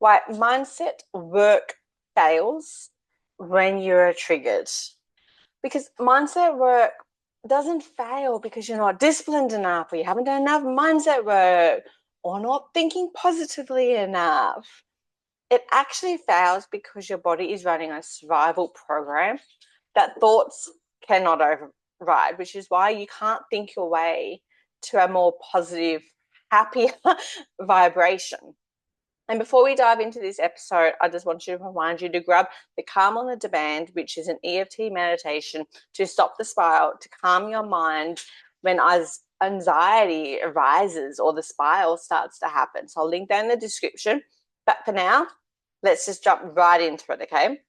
why mindset work fails when you're triggered. Because mindset work doesn't fail because you're not disciplined enough, or you haven't done enough mindset work, or not thinking positively enough. It actually fails because your body is running a survival program that thoughts cannot override, which is why you can't think your way to a more positive, happier vibration. And before we dive into this episode, I just want to remind you to grab the Calm on the Demand, which is an EFT meditation to stop the spiral, to calm your mind when anxiety arises or the spiral starts to happen. So I'll link that in the description. But for now, let's just jump right into it, okay?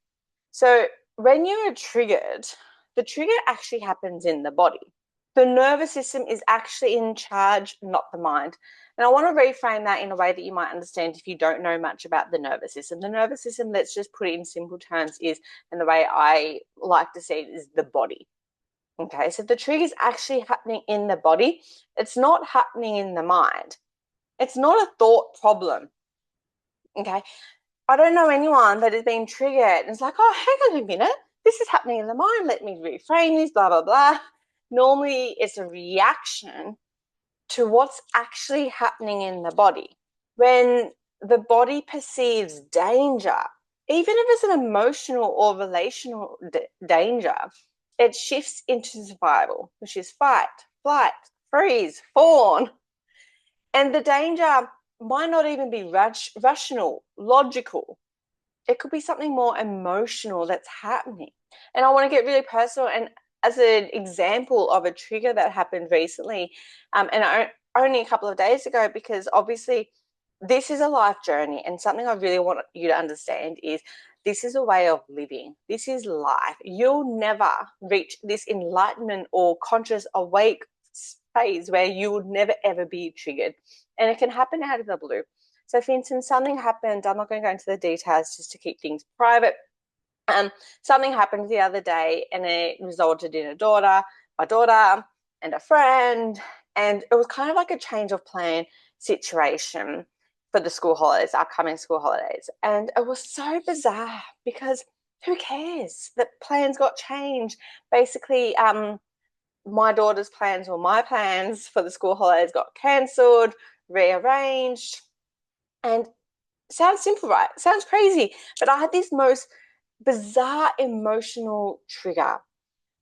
So when you're triggered, the trigger actually happens in the body. The nervous system is actually in charge, not the mind. And I want to reframe that in a way that you might understand if you don't know much about the nervous system. The nervous system, let's just put it in simple terms, is, and the way I like to see it, is the body. Okay, so the trigger is actually happening in the body. It's not happening in the mind. It's not a thought problem. Okay, I don't know anyone that has been triggered and it's like, oh, hang on a minute, this is happening in the mind. Let me reframe this, blah, blah, blah. Normally, it's a reaction to what's actually happening in the body. When the body perceives danger, even if it's an emotional or relational danger, it shifts into survival, which is fight, flight, freeze, fawn. And the danger might not even be rational, logical. It could be something more emotional that's happening. And I want to get really personal. And as an example of a trigger that happened recently, and only a couple of days ago, because obviously this is a life journey, and something I really want you to understand is this is a way of living. This is life. You'll never reach this enlightenment or conscious awake phase where you would never ever be triggered. And it can happen out of the blue. So, for instance, something happened. I'm not going to go into the details just to keep things private. Something happened the other day, and it resulted in my daughter, and a friend, and it was kind of like a change of plan situation for the school holidays, upcoming school holidays. And it was so bizarre because who cares? The plans got changed. Basically, my daughter's plans or my plans for the school holidays got cancelled, rearranged, and sounds simple, right? Sounds crazy. But I had this most bizarre emotional trigger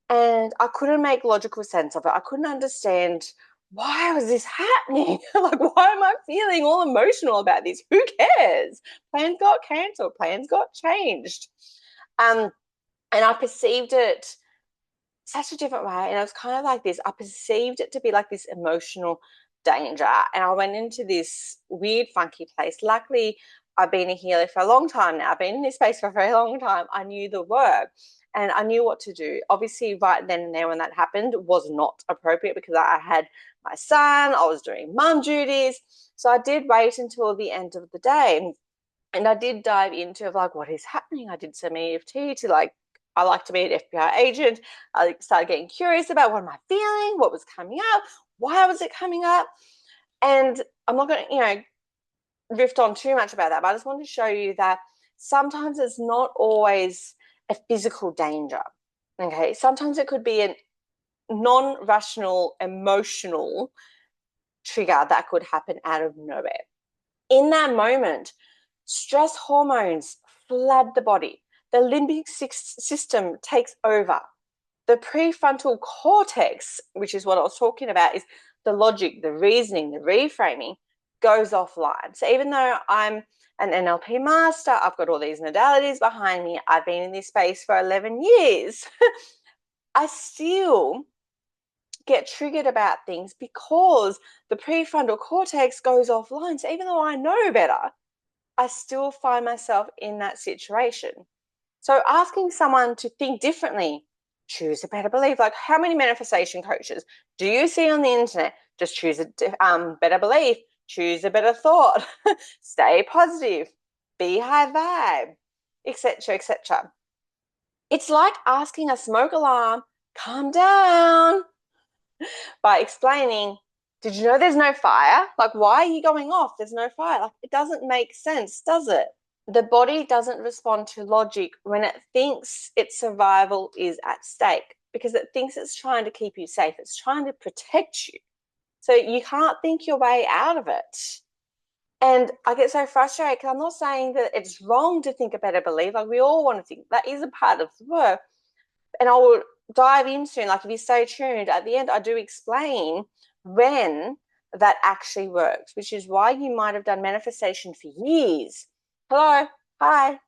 and I couldn't make logical sense of it. I couldn't understand why was this happening? Like, why am I feeling all emotional about this? Who cares? Plans got cancelled, plans got changed. And I perceived it such a different way. And it was kind of like this. I perceived it to be like this emotional danger. And I went into this weird, funky place. Luckily, I've been a healer for a long time now. I've been in this space for a very long time. I knew the work and I knew what to do. Obviously, right then and there when that happened was not appropriate because I had my son, I was doing mum duties. So I did wait until the end of the day. And I did dive into like what is happening. I did some EFT to like, I like to be an FBI agent. I started getting curious about what am I feeling, what was coming up, why was it coming up. And I'm not going to, rift on too much about that, but I just want to show you that sometimes it's not always a physical danger. Okay. Sometimes it could be a non-rational, emotional trigger that could happen out of nowhere. In that moment, stress hormones flood the body. The limbic system takes over. The prefrontal cortex, which is what I was talking about, is the logic, the reasoning, the reframing, goes offline. So even though I'm an NLP master, I've got all these modalities behind me, I've been in this space for 11 years, I still get triggered about things because the prefrontal cortex goes offline. So even though I know better, I still find myself in that situation. So asking someone to think differently, choose a better belief. Like how many manifestation coaches do you see on the internet? Just choose a better belief, choose a better thought, stay positive, be high vibe, etc., etc. It's like asking a smoke alarm, calm down, by explaining, did you know there's no fire? Like, why are you going off? There's no fire. Like, it doesn't make sense, does it? the body doesn't respond to logic when it thinks its survival is at stake, because it thinks it's trying to keep you safe. It's trying to protect you. So you can't think your way out of it. And I get so frustrated because I'm not saying that it's wrong to think a better belief. Like, we all want to think. That is a part of the work. And I will dive in soon. Like, if you stay tuned, at the end, I do explain when that actually works, which is why you might have done manifestation for years. Hello, hi,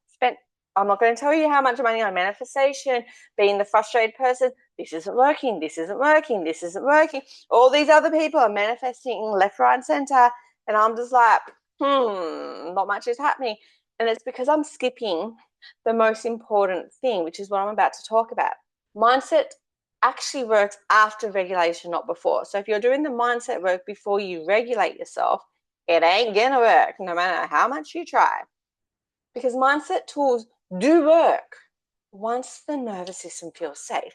I'm not going to tell you how much money on manifestation, being the frustrated person. This isn't working, this isn't working, this isn't working. All these other people are manifesting left, right, and center. And I'm just like, not much is happening. And it's because I'm skipping the most important thing, which is what I'm about to talk about. Mindset actually works after regulation, not before. So if you're doing the mindset work before you regulate yourself, it ain't gonna work no matter how much you try. Because mindset tools do work once the nervous system feels safe.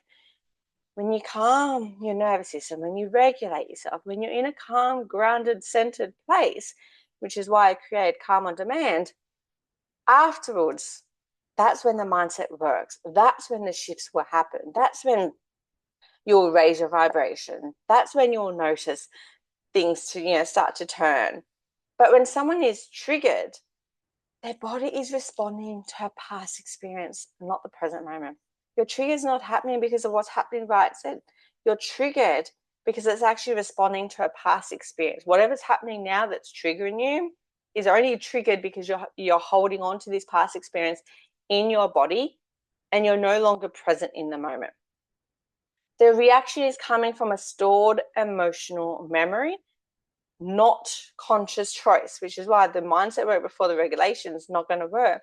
When you calm your nervous system, when you regulate yourself, when you're in a calm, grounded, centered place, which is why I create Calm on Demand, afterwards, that's when the mindset works. That's when the shifts will happen. That's when you'll raise your vibration. That's when you'll notice things to, start to turn. But when someone is triggered, their body is responding to a past experience, not the present moment. Your trigger is not happening because of what's happening right then. You're triggered because it's actually responding to a past experience. Whatever's happening now that's triggering you is only triggered because you're holding on to this past experience in your body and you're no longer present in the moment. The reaction is coming from a stored emotional memory, not conscious choice, which is why the mindset work before the regulation is not going to work,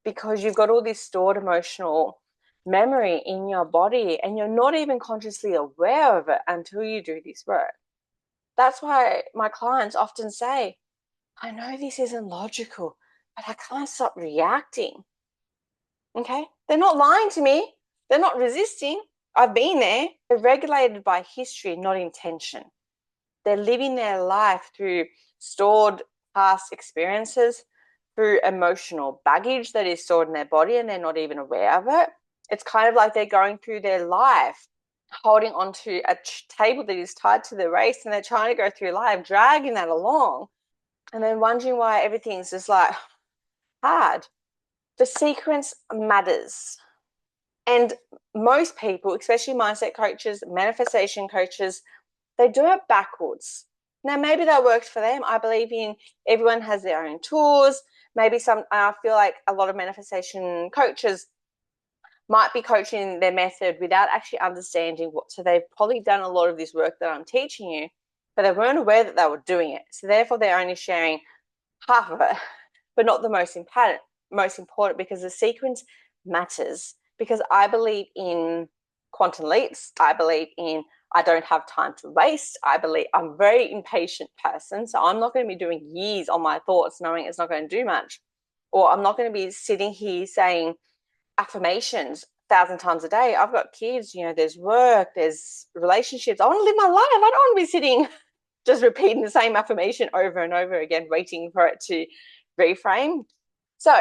because you've got all this stored emotional memory in your body and you're not even consciously aware of it until you do this work. That's why my clients often say, I know this isn't logical, but I can't stop reacting. Okay? They're not lying to me. They're not resisting. I've been there. They're regulated by history, not intention. They're living their life through stored past experiences, through emotional baggage that is stored in their body and they're not even aware of it. It's kind of like they're going through their life holding onto a table that is tied to the race and they're trying to go through life, dragging that along and then wondering why everything's just like hard. The sequence matters. And most people, especially mindset coaches, manifestation coaches, they do it backwards. Now, maybe that works for them. I believe in everyone has their own tools. Maybe I feel like a lot of manifestation coaches might be coaching their method without actually understanding so they've probably done a lot of this work that I'm teaching you, but they weren't aware that they were doing it. So therefore, they're only sharing half of it, but not the most important, because the sequence matters. Because I believe in quantum leaps. I believe in I don't have time to waste. I'm a very impatient person, so I'm not going to be doing years on my thoughts knowing it's not going to do much. Or I'm not going to be sitting here saying affirmations 1,000 times a day. I've got kids, there's work, there's relationships. I want to live my life. I don't want to be sitting just repeating the same affirmation over and over again, waiting for it to reframe. So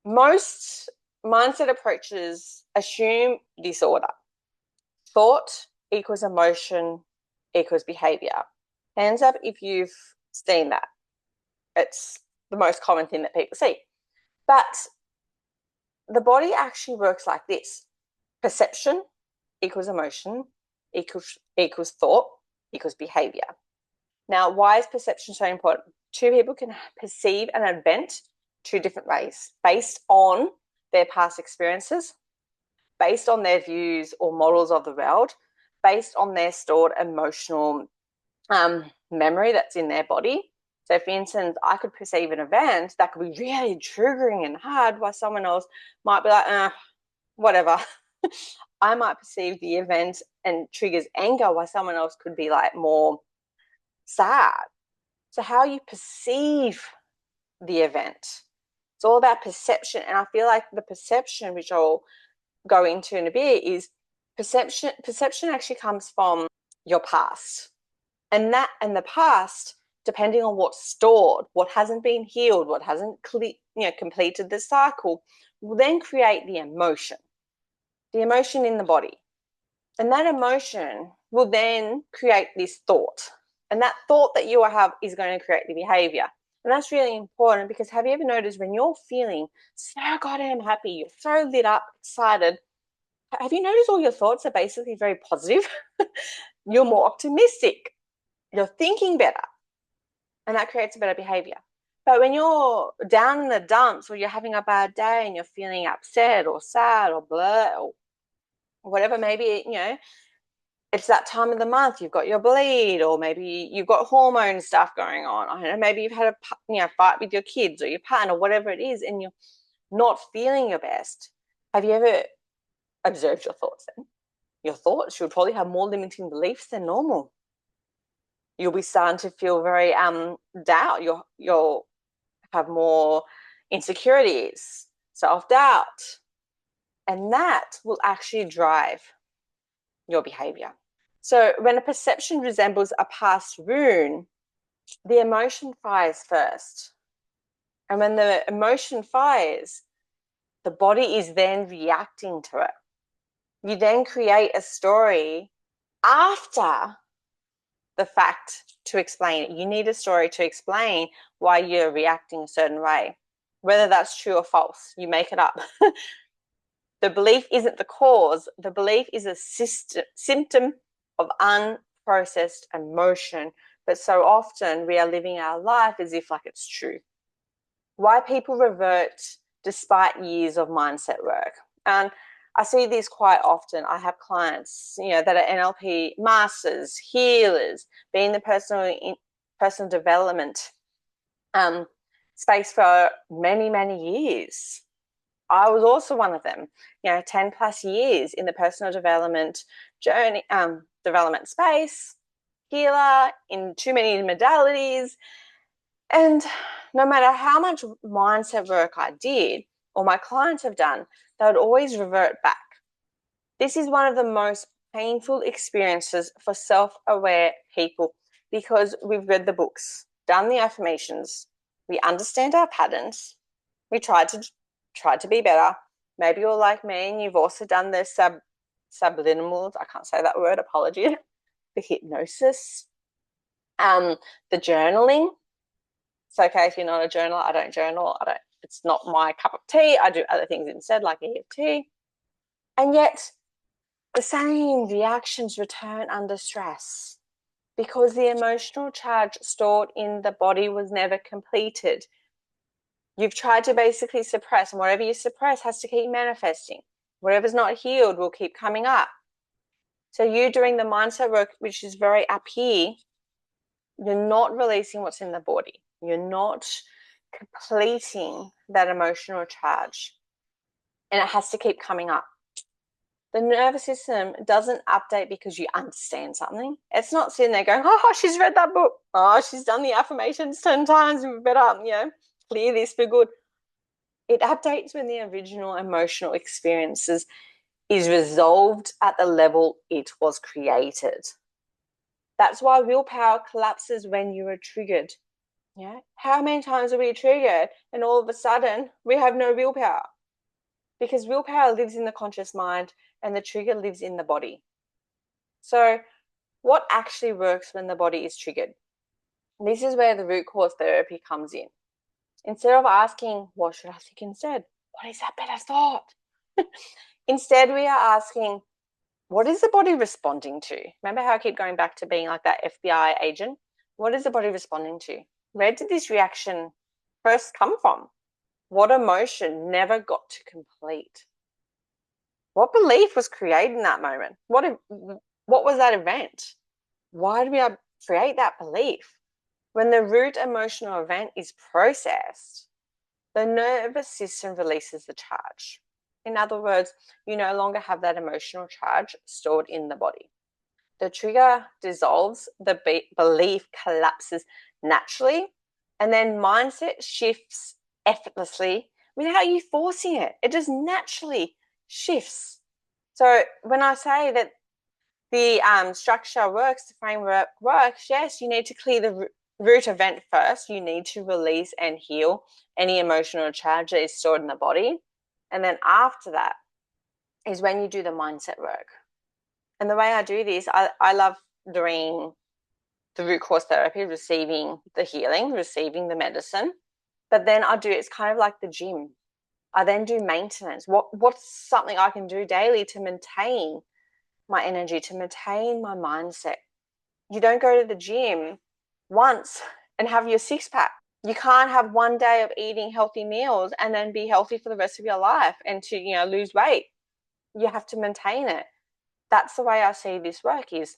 most mindset approaches assume disorder. Thought equals emotion equals behavior. Hands up if you've seen that. It's the most common thing that people see. But the body actually works like this. Perception equals emotion equals thought equals behavior. Now, why is perception so important? Two people can perceive an event two different ways based on their past experiences, based on their views or models of the world, based on their stored emotional memory that's in their body. So, for instance, I could perceive an event that could be really triggering and hard, while someone else might be like, whatever. I might perceive the event and triggers anger, while someone else could be like more sad. So how you perceive the event, it's all about perception. And I feel like the perception, which I'll go into in a bit, is perception actually comes from your past. And the past depending on what's stored, what hasn't been healed, what hasn't completed the cycle, will then create the emotion in the body. And that emotion will then create this thought. And that thought that you have is going to create the behavior. And that's really important, because have you ever noticed when you're feeling so goddamn happy, you're so lit up, excited, have you noticed all your thoughts are basically very positive? You're more optimistic. You're thinking better. And that creates a better behavior. But when you're down in the dumps, or you're having a bad day and you're feeling upset or sad or blah or whatever, maybe, it's that time of the month, you've got your bleed, or maybe you've got hormone stuff going on. I don't know, maybe you've had a fight with your kids or your partner, whatever it is, and you're not feeling your best. Have you ever observed your thoughts then? Your thoughts, you'll probably have more limiting beliefs than normal. You'll be starting to feel very doubt. You'll have more insecurities, self-doubt, and that will actually drive your behavior. So when a perception resembles a past wound, the emotion fires first. And when the emotion fires, the body is then reacting to it. You then create a story after the fact to explain it. You need a story to explain why you're reacting a certain way, whether that's true or false. You make it up. The belief isn't the cause. The belief is a symptom of unprocessed emotion. But so often we are living our life as if like it's true. Why people revert despite years of mindset work. And I see this quite often. I have clients, that are NLP masters, healers, being the personal development space for many, many years. I was also one of them, 10 plus years in the personal development journey, development space, healer in too many modalities. And no matter how much mindset work I did or my clients have done, they would always revert back. This is one of the most painful experiences for self-aware people, because we've read the books, done the affirmations, we understand our patterns, we tried to be better. Maybe you're like me and you've also done the subliminals, I can't say that word, apologies, the hypnosis, the journaling. It's okay if you're not a journaler. I don't journal. It's not my cup of tea. I do other things instead, like EFT. And yet the same reactions return under stress, because the emotional charge stored in the body was never completed. You've tried to basically suppress, and whatever you suppress has to keep manifesting. Whatever's not healed will keep coming up. So you doing the mindset work, which is very up here, you're not releasing what's in the body. You're not completing that emotional charge, and it has to keep coming up. The nervous system doesn't update because you understand something. It's not sitting there going, oh, she's read that book. Oh, she's done the affirmations 10 times. We better, clear this for good. It updates when the original emotional experiences is resolved at the level it was created. That's why willpower collapses when you are triggered. How many times are we triggered and all of a sudden we have no willpower? Because willpower lives in the conscious mind and the trigger lives in the body. So what actually works when the body is triggered? This is where the root cause therapy comes in. Instead of asking, what should I think instead? What is that better thought? Instead, we are asking, what is the body responding to? Remember how I keep going back to being like that FBI agent? What is the body responding to? Where did this reaction first come from? What emotion never got to complete? What belief was created in that moment? What was that event? Why did we create that belief? When the root emotional event is processed, the nervous system releases the charge. In other words, you no longer have that emotional charge stored in the body. The trigger dissolves, the belief collapses naturally, and then mindset shifts effortlessly without you forcing it. It just naturally shifts. So when I say that the structure works, the framework works, yes, you need to clear root event first. You need to release and heal any emotional charge that is stored in the body. And then after that is when you do the mindset work. And the way I do this, I love doing the root cause therapy, receiving the healing, receiving the medicine. But then it's kind of like the gym. I then do maintenance. What's something I can do daily to maintain my energy, to maintain my mindset? You don't go to the gym once and have your six pack. You can't have one day of eating healthy meals and then be healthy for the rest of your life and to, lose weight. You have to maintain it. That's the way I see this work, is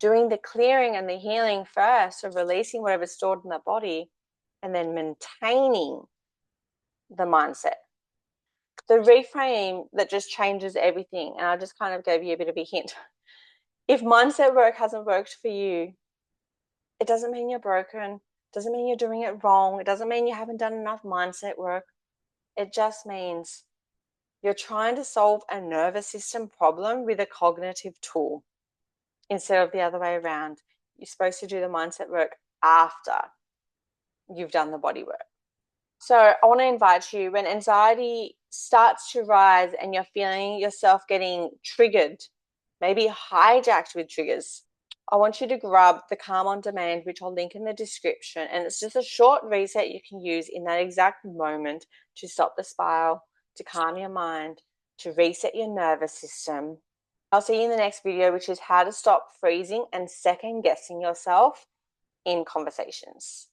doing the clearing and the healing first, of releasing whatever's stored in the body, and then maintaining the mindset. The reframe that just changes everything. And I just kind of gave you a bit of a hint. If mindset work hasn't worked for you, it doesn't mean you're broken. It doesn't mean you're doing it wrong. It doesn't mean you haven't done enough mindset work. It just means you're trying to solve a nervous system problem with a cognitive tool instead of the other way around. You're supposed to do the mindset work after you've done the body work. So I want to invite you, when anxiety starts to rise and you're feeling yourself getting triggered, maybe hijacked with triggers, I want you to grab the Calm on Demand, which I'll link in the description. And it's just a short reset you can use in that exact moment to stop the spiral, to calm your mind, to reset your nervous system. I'll see you in the next video, which is how to stop freezing and second guessing yourself in conversations.